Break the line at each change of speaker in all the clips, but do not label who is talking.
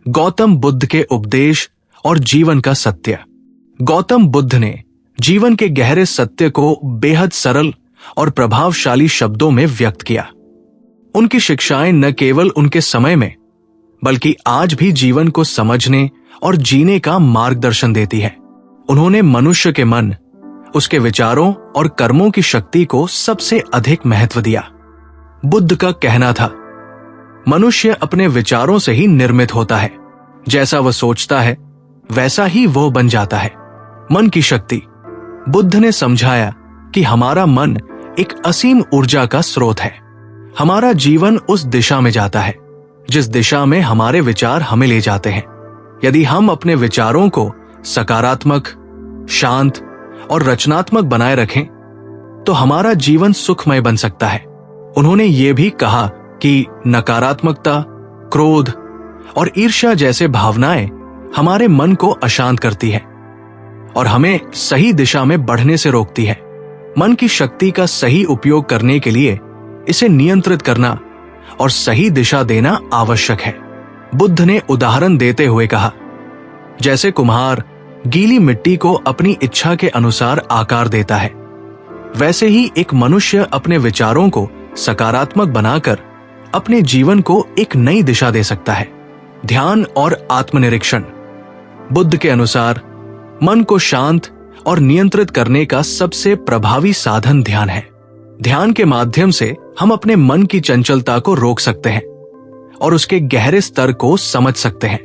गौतम बुद्ध के उपदेश और जीवन का सत्य। गौतम बुद्ध ने जीवन के गहरे सत्य को बेहद सरल और प्रभावशाली शब्दों में व्यक्त किया। उनकी शिक्षाएं न केवल उनके समय में बल्कि आज भी जीवन को समझने और जीने का मार्गदर्शन देती है। उन्होंने मनुष्य के मन, उसके विचारों और कर्मों की शक्ति को सबसे अधिक महत्व दिया। बुद्ध का कहना था, मनुष्य अपने विचारों से ही निर्मित होता है। जैसा वह सोचता है वैसा ही वह बन जाता है। मन की शक्ति। बुद्ध ने समझाया कि हमारा मन एक असीम ऊर्जा का स्रोत है। हमारा जीवन उस दिशा में जाता है जिस दिशा में हमारे विचार हमें ले जाते हैं। यदि हम अपने विचारों को सकारात्मक, शांत और रचनात्मक बनाए रखें तो हमारा जीवन सुखमय बन सकता है। उन्होंने ये भी कहा कि नकारात्मकता, क्रोध और ईर्ष्या जैसे भावनाएं हमारे मन को अशांत करती है और हमें सही दिशा में बढ़ने से रोकती है। मन की शक्ति का सही उपयोग करने के लिए इसे नियंत्रित करना और सही दिशा देना आवश्यक है। बुद्ध ने उदाहरण देते हुए कहा, जैसे कुम्हार गीली मिट्टी को अपनी इच्छा के अनुसार आकार देता है, वैसे ही एक मनुष्य अपने विचारों को सकारात्मक बनाकर अपने जीवन को एक नई दिशा दे सकता है। ध्यान और आत्मनिरीक्षण। बुद्ध के अनुसार मन को शांत और नियंत्रित करने का सबसे प्रभावी साधन ध्यान है। ध्यान के माध्यम से हम अपने मन की चंचलता को रोक सकते हैं और उसके गहरे स्तर को समझ सकते हैं।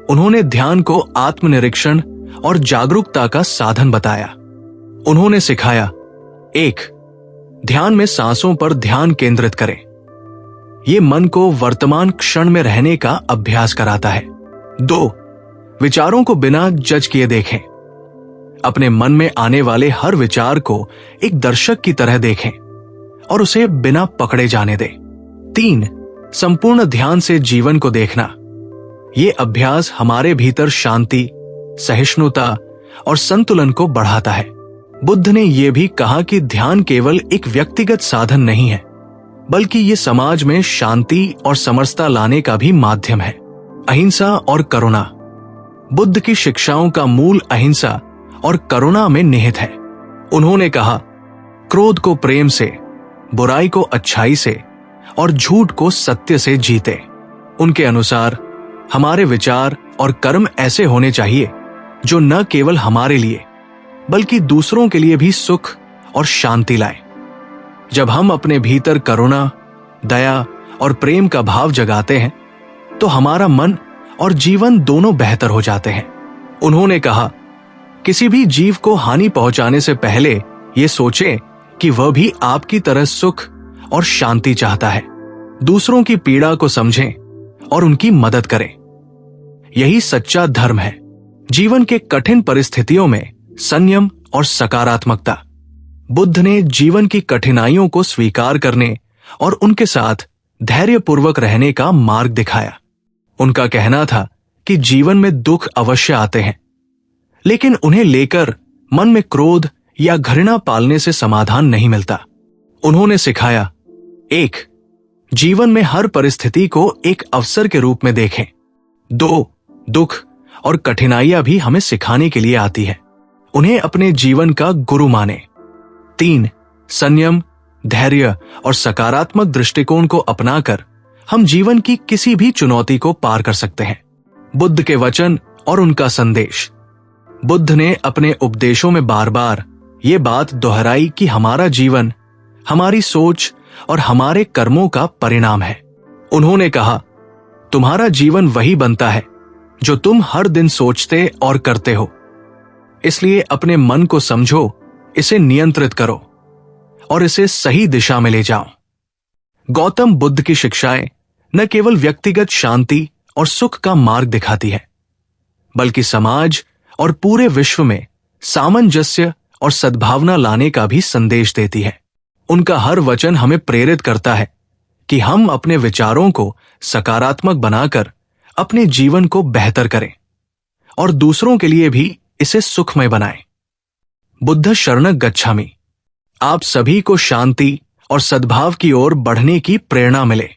उन्होंने ध्यान को आत्मनिरीक्षण और जागरूकता का साधन बताया। उन्होंने सिखाया, 1. ध्यान में सांसों पर ध्यान केंद्रित करें। ये मन को वर्तमान क्षण में रहने का अभ्यास कराता है। 2. विचारों को बिना जज किए देखें। अपने मन में आने वाले हर विचार को एक दर्शक की तरह देखें और उसे बिना पकड़े जाने दें। 3. संपूर्ण ध्यान से जीवन को देखना। ये अभ्यास हमारे भीतर शांति, सहिष्णुता और संतुलन को बढ़ाता है। बुद्ध ने यह भी कहा कि ध्यान केवल एक व्यक्तिगत साधन नहीं है, बल्कि ये समाज में शांति और समरसता लाने का भी माध्यम है। अहिंसा और करुणा। बुद्ध की शिक्षाओं का मूल अहिंसा और करुणा में निहित है। उन्होंने कहा, क्रोध को प्रेम से, बुराई को अच्छाई से और झूठ को सत्य से जीते। उनके अनुसार हमारे विचार और कर्म ऐसे होने चाहिए जो न केवल हमारे लिए बल्कि दूसरों के लिए भी सुख और शांति लाए। जब हम अपने भीतर करुणा, दया और प्रेम का भाव जगाते हैं तो हमारा मन और जीवन दोनों बेहतर हो जाते हैं। उन्होंने कहा, किसी भी जीव को हानि पहुंचाने से पहले ये सोचें कि वह भी आपकी तरह सुख और शांति चाहता है। दूसरों की पीड़ा को समझें और उनकी मदद करें। यही सच्चा धर्म है। जीवन के कठिन परिस्थितियों में संयम और सकारात्मकता। बुद्ध ने जीवन की कठिनाइयों को स्वीकार करने और उनके साथ धैर्यपूर्वक रहने का मार्ग दिखाया। उनका कहना था कि जीवन में दुख अवश्य आते हैं, लेकिन उन्हें लेकर मन में क्रोध या घृणा पालने से समाधान नहीं मिलता। उन्होंने सिखाया, 1. जीवन में हर परिस्थिति को एक अवसर के रूप में देखें। 2. दुख और कठिनाइयां भी हमें सिखाने के लिए आती है। उन्हें अपने जीवन का गुरु माने। 3. संयम, धैर्य और सकारात्मक दृष्टिकोण को अपनाकर हम जीवन की किसी भी चुनौती को पार कर सकते हैं। बुद्ध के वचन और उनका संदेश। बुद्ध ने अपने उपदेशों में बार बार ये बात दोहराई कि हमारा जीवन हमारी सोच और हमारे कर्मों का परिणाम है। उन्होंने कहा, तुम्हारा जीवन वही बनता है जो तुम हर दिन सोचते और करते हो। इसलिए अपने मन को समझो, इसे नियंत्रित करो और इसे सही दिशा में ले जाओ। गौतम बुद्ध की शिक्षाएं न केवल व्यक्तिगत शांति और सुख का मार्ग दिखाती है, बल्कि समाज और पूरे विश्व में सामंजस्य और सद्भावना लाने का भी संदेश देती है। उनका हर वचन हमें प्रेरित करता है कि हम अपने विचारों को सकारात्मक बनाकर अपने जीवन को बेहतर करें और दूसरों के लिए भी इसे सुखमय बनाएं। बुद्ध शरणं गच्छामि। आप सभी को शांति और सद्भाव की ओर बढ़ने की प्रेरणा मिले।